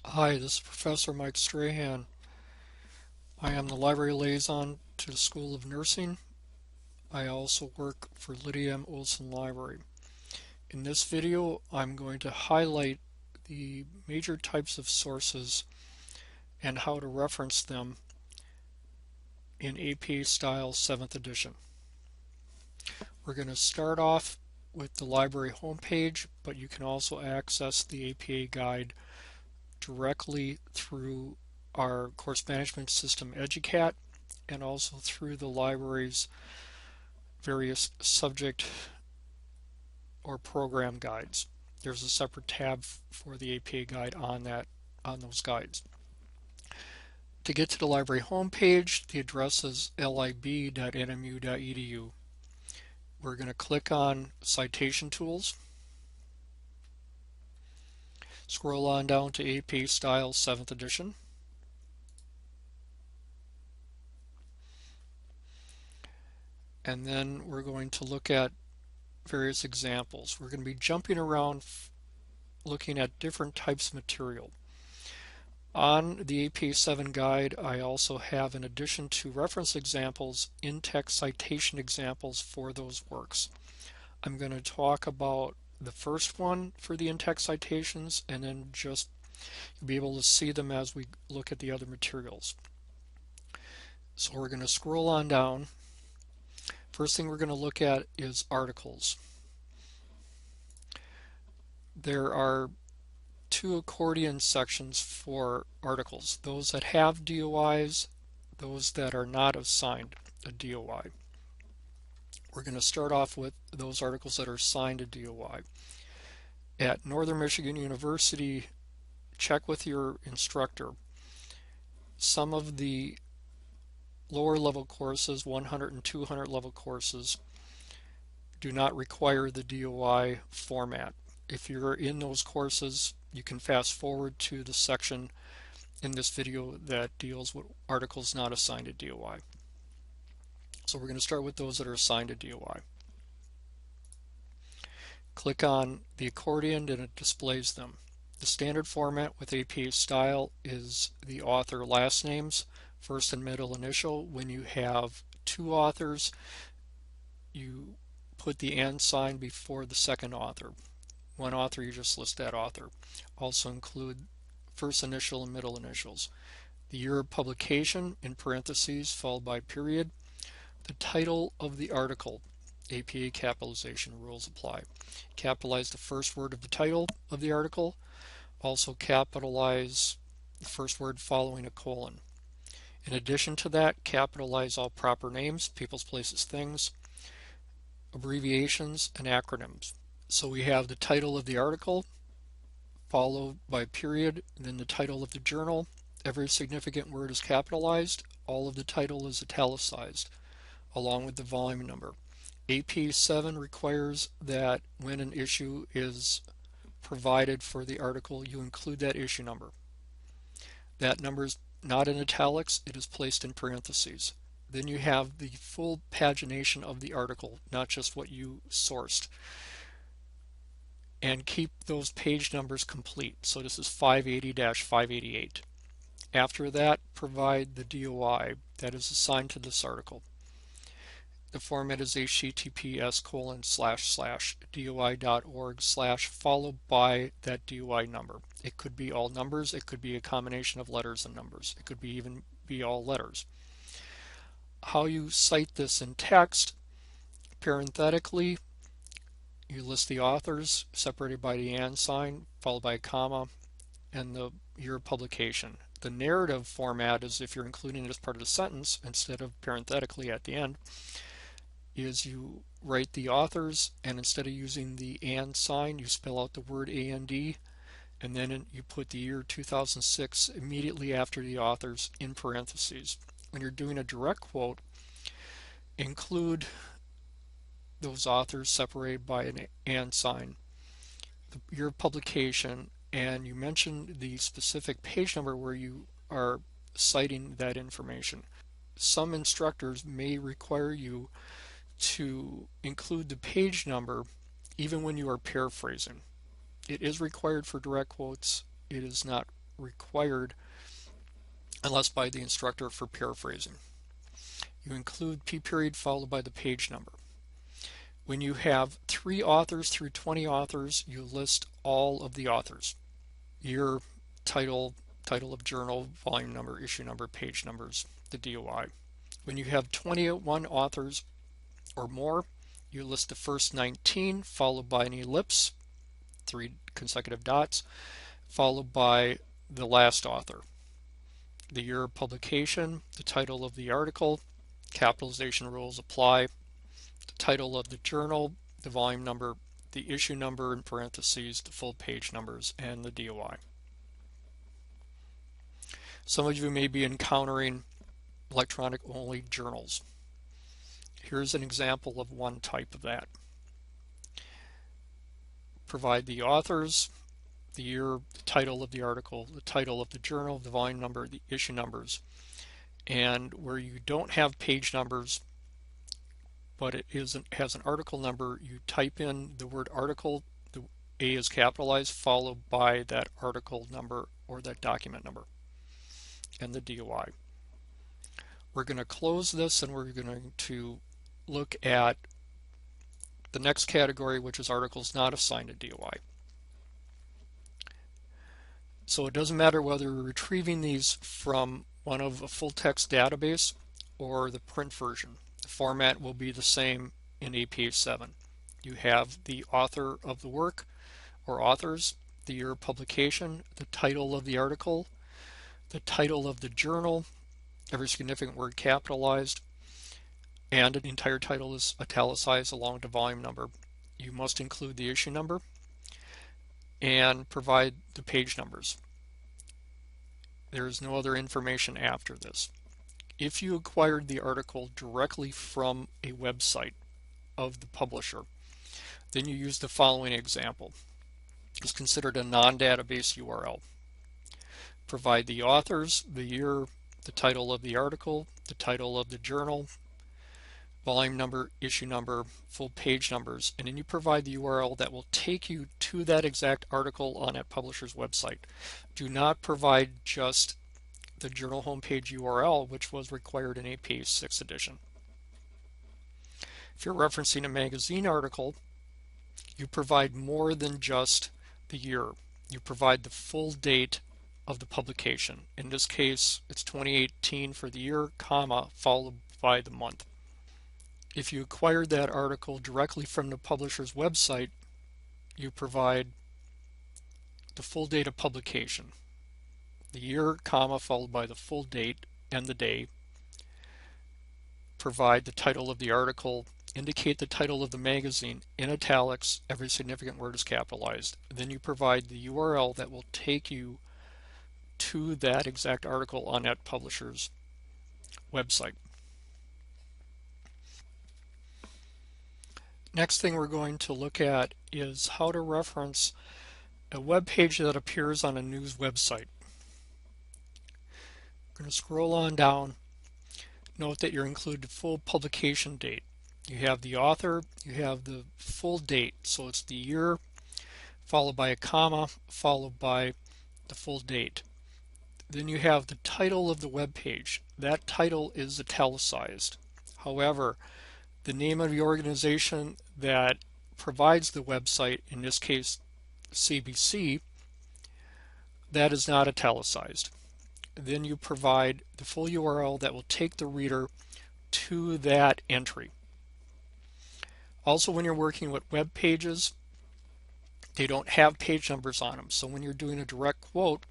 Hi, this is Professor Mike Strahan. I am the library liaison to the School of Nursing. I also work for Lydia M. Olson Library. In this video, I'm going to highlight the major types of sources and how to reference them in APA Style 7th edition. We're going to start off with the library homepage, but you can also access the APA guide directly through our course management system EduCat and also through the library's various subject or program guides. There's a separate tab for the APA guide on those guides. To get to the library homepage, the address is lib.nmu.edu. We're going to click on Citation Tools, scroll on down to APA Style 7th edition, and then we're going to look at various examples. We're going to be jumping around looking at different types of material. On the APA 7 guide, I also have, in addition to reference examples, in-text citation examples for those works. I'm going to talk about the first one for the in-text citations, and then just be able to see them as we look at the other materials. So we're going to scroll on down. First thing we're going to look at is articles. There are two accordion sections for articles, those that have DOIs, those that are not assigned a DOI. We're going to start off with those articles that are assigned a DOI. At Northern Michigan University, check with your instructor. Some of the lower level courses, 100 and 200 level courses, do not require the DOI format. If you're in those courses, you can fast forward to the section in this video that deals with articles not assigned a DOI. So we're going to start with those that are assigned a DOI. Click on the accordion and it displays them. The standard format with APA style is the author last names, first and middle initial. When you have two authors, you put the and sign before the second author. One author, you just list that author. Also include first initial and middle initials. The year of publication in parentheses followed by period. The title of the article. APA capitalization rules apply. Capitalize the first word of the title of the article. Also capitalize the first word following a colon. In addition to that, capitalize all proper names, peoples, places, things, abbreviations, and acronyms. So we have the title of the article, followed by period, then the title of the journal. Every significant word is capitalized. All of the title is italicized, along with the volume number. AP 7 requires that when an issue is provided for the article, you include that issue number. That number is not in italics, it is placed in parentheses. Then you have the full pagination of the article, not just what you sourced. And keep those page numbers complete. So this is 580-588. After that, provide the DOI that is assigned to this article. The format is https://doi.org/ followed by that DOI number. It could be all numbers, it could be a combination of letters and numbers, it could even be all letters. How you cite this in text, parenthetically, you list the authors separated by the and sign, followed by a comma, and the year of publication. The narrative format is if you're including it as part of the sentence instead of parenthetically at the end, is you write the authors, and instead of using the and sign, you spell out the word and, and then you put the year 2006 immediately after the authors in parentheses. When you're doing a direct quote, include those authors separated by an and sign, the year of publication, and you mention the specific page number where you are citing that information. Some instructors may require you to include the page number even when you are paraphrasing. It is required for direct quotes. It is not required unless by the instructor for paraphrasing. You include P period followed by the page number. When you have 3 authors through 20 authors, you list all of the authors. Year, title, title of journal, volume number, issue number, page numbers, the DOI. When you have 21 authors or more, you list the first 19 followed by an ellipse, 3 consecutive dots, followed by the last author. The year of publication, the title of the article, capitalization rules apply, the title of the journal, the volume number, the issue number in parentheses, the full page numbers, and the DOI. Some of you may be encountering electronic only journals. Here's an example of one type of that. Provide the authors, the year, the title of the article, the title of the journal, the volume number, the issue numbers. And where you don't have page numbers, but it has an article number, you type in the word article, the A is capitalized, followed by that article number or that document number, and the DOI. We're going to close this and we're going to look at the next category, which is articles not assigned a DOI. So it doesn't matter whether we're retrieving these from one of a full text database or the print version. The format will be the same in APA 7. You have the author of the work or authors, the year of publication, the title of the article, the title of the journal, every significant word capitalized, and the entire title is italicized along with the volume number. You must include the issue number and provide the page numbers. There is no other information after this. If you acquired the article directly from a website of the publisher, then you use the following example. It's considered a non-database URL. Provide the authors, the year, the title of the article, the title of the journal, volume number, issue number, full page numbers, and then you provide the URL that will take you to that exact article on that publisher's website. Do not provide just the journal homepage URL, which was required in APA 6th edition. If you're referencing a magazine article, you provide more than just the year. You provide the full date of the publication. In this case, it's 2018 for the year, comma, followed by the month. If you acquired that article directly from the publisher's website, you provide the full date of publication, the year, comma, followed by the full date and the day. Provide the title of the article, indicate the title of the magazine in italics, every significant word is capitalized. Then you provide the URL that will take you to that exact article on that publisher's website. Next thing we're going to look at is how to reference a web page that appears on a news website. I'm going to scroll on down. Note that you're included full publication date. You have the author, you have the full date, so it's the year followed by a comma followed by the full date. Then you have the title of the web page. That title is italicized. However, the name of the organization that provides the website, in this case CBC, that is not italicized. Then you provide the full URL that will take the reader to that entry. Also, when you're working with web pages, they don't have page numbers on them. So when you're doing a direct quote,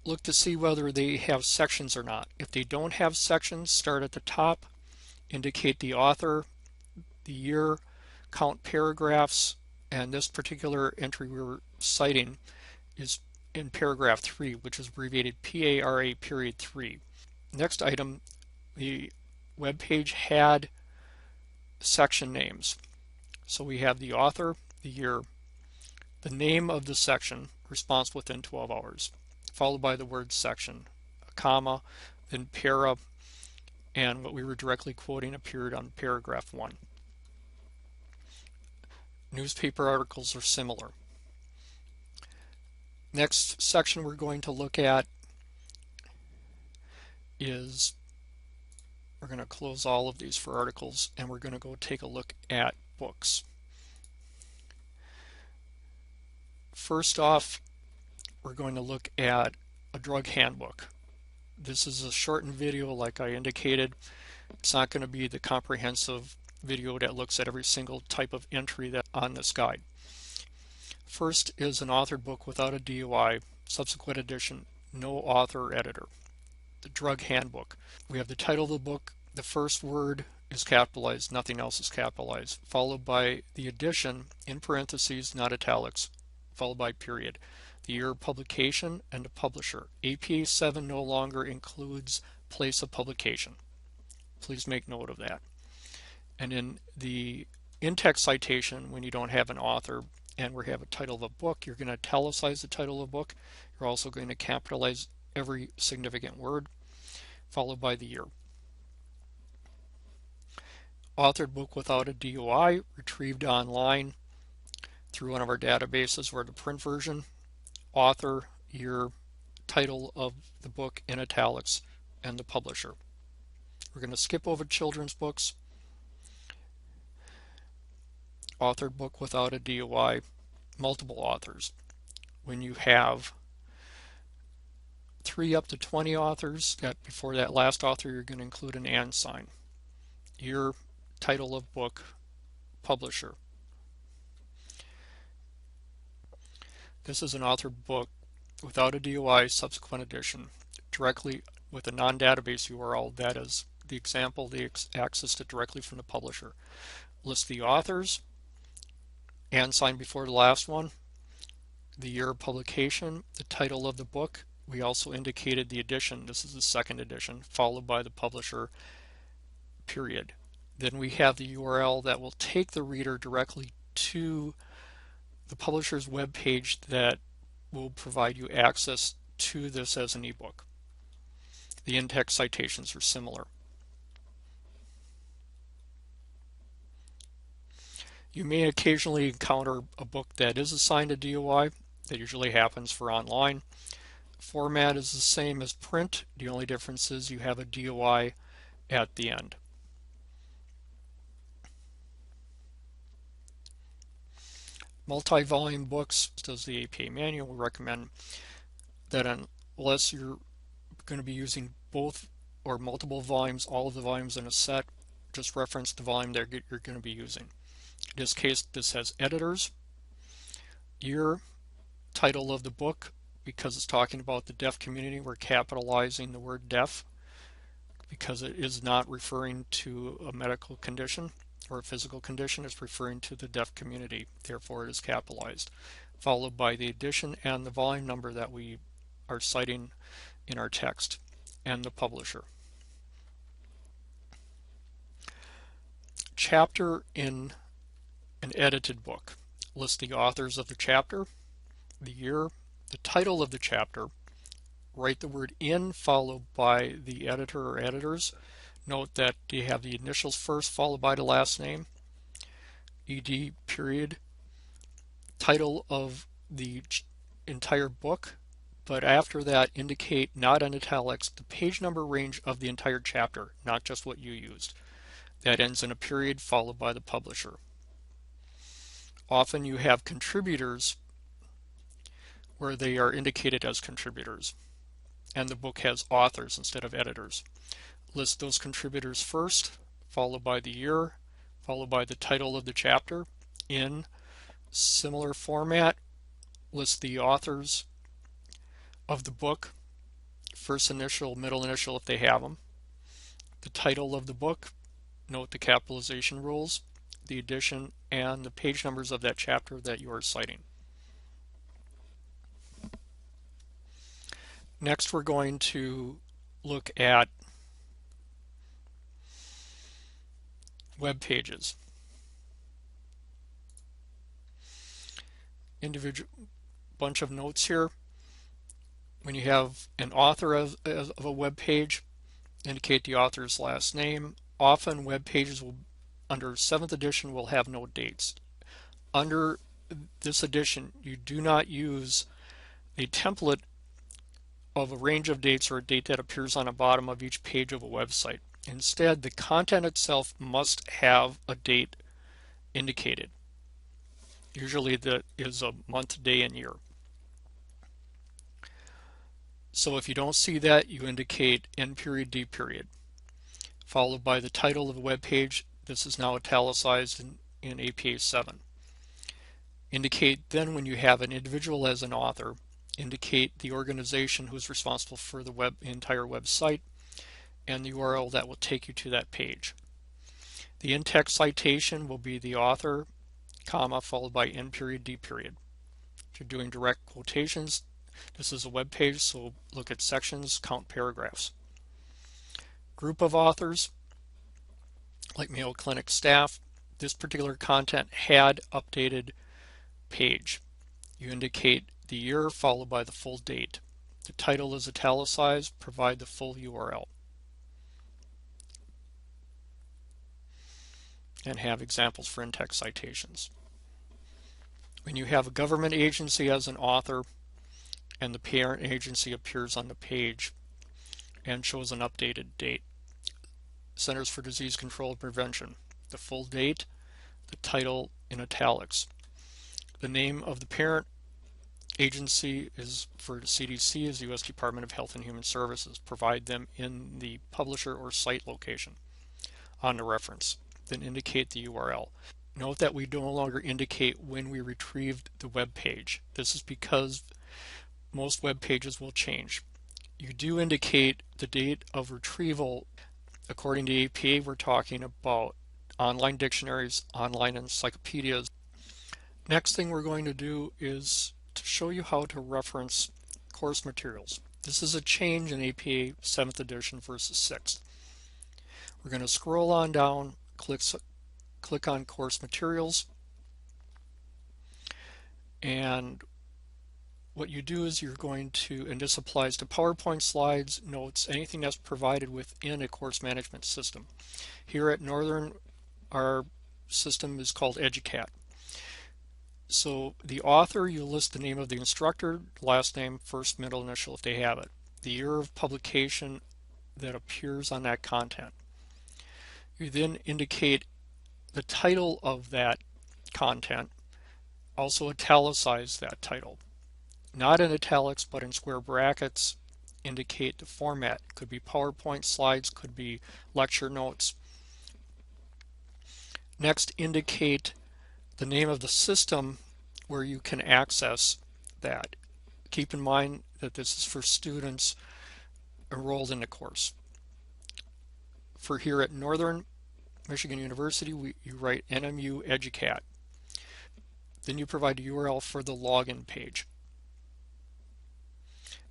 look to see whether they have sections or not. If they don't have sections, start at the top, indicate the author, the year, count paragraphs, and this particular entry we're citing is in paragraph 3, which is abbreviated PARA period 3. Next item, the web page had section names. So we have the author, the year, the name of the section, response within 12 hours, followed by the word section, a comma, then para, and what we were directly quoting appeared on paragraph 1. Newspaper articles are similar. Next section we're going to look at is, we're going to close all of these for articles, and we're going to go take a look at books. First off, we're going to look at a drug handbook. This is a shortened video like I indicated. It's not going to be the comprehensive video that looks at every single type of entry that's on this guide. First is an authored book without a DOI, subsequent edition, no author or editor. The drug handbook. We have the title of the book. The first word is capitalized, nothing else is capitalized, followed by the edition in parentheses, not italics, followed by period. The year of publication and the publisher. APA 7 no longer includes place of publication. Please make note of that. And in the in-text citation, when you don't have an author and we have a title of a book, you're going to italicize the title of the book. You're also going to capitalize every significant word, followed by the year. Authored book without a DOI, retrieved online through one of our databases or the print version. Author, year, title of the book in italics, and the publisher. We're going to skip over children's books. Authored book without a DOI, multiple authors. When you have 3 up to 20 authors, before that last author you're going to include an and sign. Year, title of book, publisher. This is an authored book without a DOI, subsequent edition, directly with a non-database URL. That is the example, they accessed it directly from the publisher. List the authors, and sign before the last one, the year of publication, the title of the book. We also indicated the edition. This is the second edition, followed by the publisher, period. Then we have the URL that will take the reader directly to the publisher's web page that will provide you access to this as an ebook. The in-text citations are similar. You may occasionally encounter a book that is assigned a DOI. That usually happens for online. Format is the same as print. The only difference is you have a DOI at the end. Multi-volume books, does the APA manual, we recommend that unless you're going to be using both or multiple volumes, all of the volumes in a set, just reference the volume that you're going to be using. In this case, this has editors, year, title of the book. Because it's talking about the deaf community, we're capitalizing the word deaf because it is not referring to a medical condition or a physical condition. It's referring to the deaf community. Therefore, it is capitalized, followed by the edition and the volume number that we are citing in our text, and the publisher. Chapter in an edited book. List the authors of the chapter, the year, the title of the chapter. Write the word in followed by the editor or editors. Note that you have the initials first followed by the last name. ED, period. Title of the entire book, but after that indicate, not in italics, the page number range of the entire chapter, not just what you used. That ends in a period followed by the publisher. Often you have contributors where they are indicated as contributors, and the book has authors instead of editors. List those contributors first, followed by the year, followed by the title of the chapter. In similar format, list the authors of the book, first initial, middle initial if they have them, the title of the book, note the capitalization rules, the edition, and the page numbers of that chapter that you are citing. Next, we're going to look at web pages. Individual bunch of notes here. When you have an author of a web page, indicate the author's last name. Often web pages will, under 7th edition, will have no dates. Under this edition, you do not use a template of a range of dates or a date that appears on the bottom of each page of a website. Instead, the content itself must have a date indicated. Usually that is a month, day, and year. So if you don't see that, you indicate N period, D period, followed by the title of the web page. This is now italicized in APA 7. Indicate then when you have an individual as an author, indicate the organization who's responsible for the entire website and the URL that will take you to that page. The in-text citation will be the author, comma, followed by N period, D period. If you're doing direct quotations, this is a web page, so look at sections, count paragraphs. Group of authors, like Mayo Clinic staff, this particular content had updated page. You indicate the year followed by the full date. The title is italicized, provide the full URL. And have examples for in-text citations. When you have a government agency as an author and the parent agency appears on the page and shows an updated date. Centers for Disease Control and Prevention. The full date, the title in italics. The name of the parent agency is for the CDC is the U.S. Department of Health and Human Services. Provide them in the publisher or site location on the reference. Then indicate the URL. Note that we no longer indicate when we retrieved the web page. This is because most web pages will change. You do indicate the date of retrieval. According to APA, we're talking about online dictionaries, online encyclopedias. Next thing we're going to do is to show you how to reference course materials. This is a change in APA 7th edition versus 6th. We're going to scroll on down, click on course materials, and what you do is you're going to, and this applies to PowerPoint slides, notes, anything that's provided within a course management system. Here at Northern, our system is called EDUCAT. So the author, you list the name of the instructor, last name, first, middle, initial if they have it, the year of publication that appears on that content. You then indicate the title of that content, also italicize that title. Not in italics, but in square brackets, indicate the format. Could be PowerPoint slides, could be lecture notes. Next, indicate the name of the system where you can access that. Keep in mind that this is for students enrolled in the course. For here at Northern Michigan University, you write NMU EDUCAT. Then you provide a URL for the login page.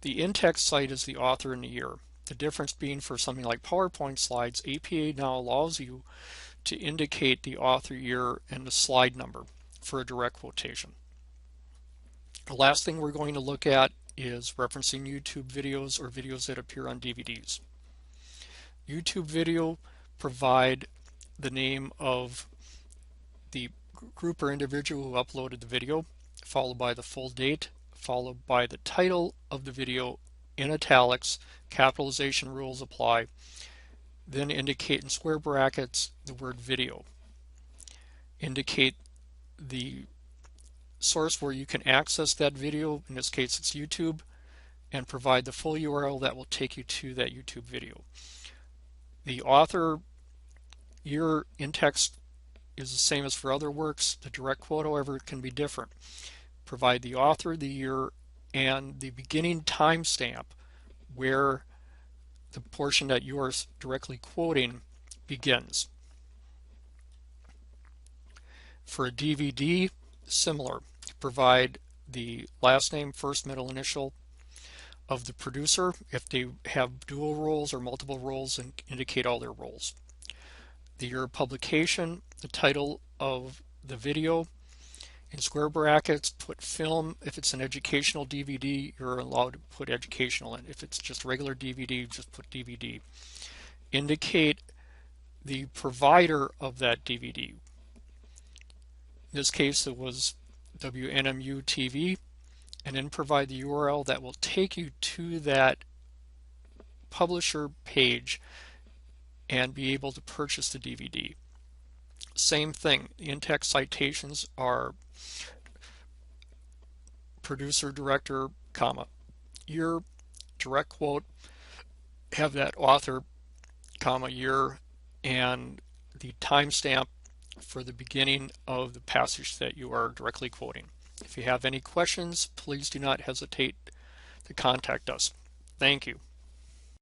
The in-text site is the author and the year. The difference being for something like PowerPoint slides, APA now allows you to indicate the author, year, and the slide number for a direct quotation. The last thing we're going to look at is referencing YouTube videos or videos that appear on DVDs. YouTube video provide the name of the group or individual who uploaded the video, followed by the full date, followed by the title of the video in italics, capitalization rules apply, then indicate in square brackets the word video. Indicate the source where you can access that video, in this case it's YouTube, and provide the full URL that will take you to that YouTube video. The author, year, in text is the same as for other works. The direct quote, however, can be different. Provide the author, the year, and the beginning timestamp where the portion that you are directly quoting begins. For a DVD, similar. Provide the last name, first, middle, initial of the producer. If they have dual roles or multiple roles, and indicate all their roles. The year of publication, the title of the video. In square brackets, put film. If it's an educational DVD, you're allowed to put educational in. If it's just regular DVD, just put DVD. Indicate the provider of that DVD. In this case, it was WNMU TV. and then provide the URL that will take you to that publisher page and be able to purchase the DVD. Same thing, in-text citations are producer, director, comma, year, direct quote, have that author, comma, year, and the timestamp for the beginning of the passage that you are directly quoting. If you have any questions, please do not hesitate to contact us. Thank you.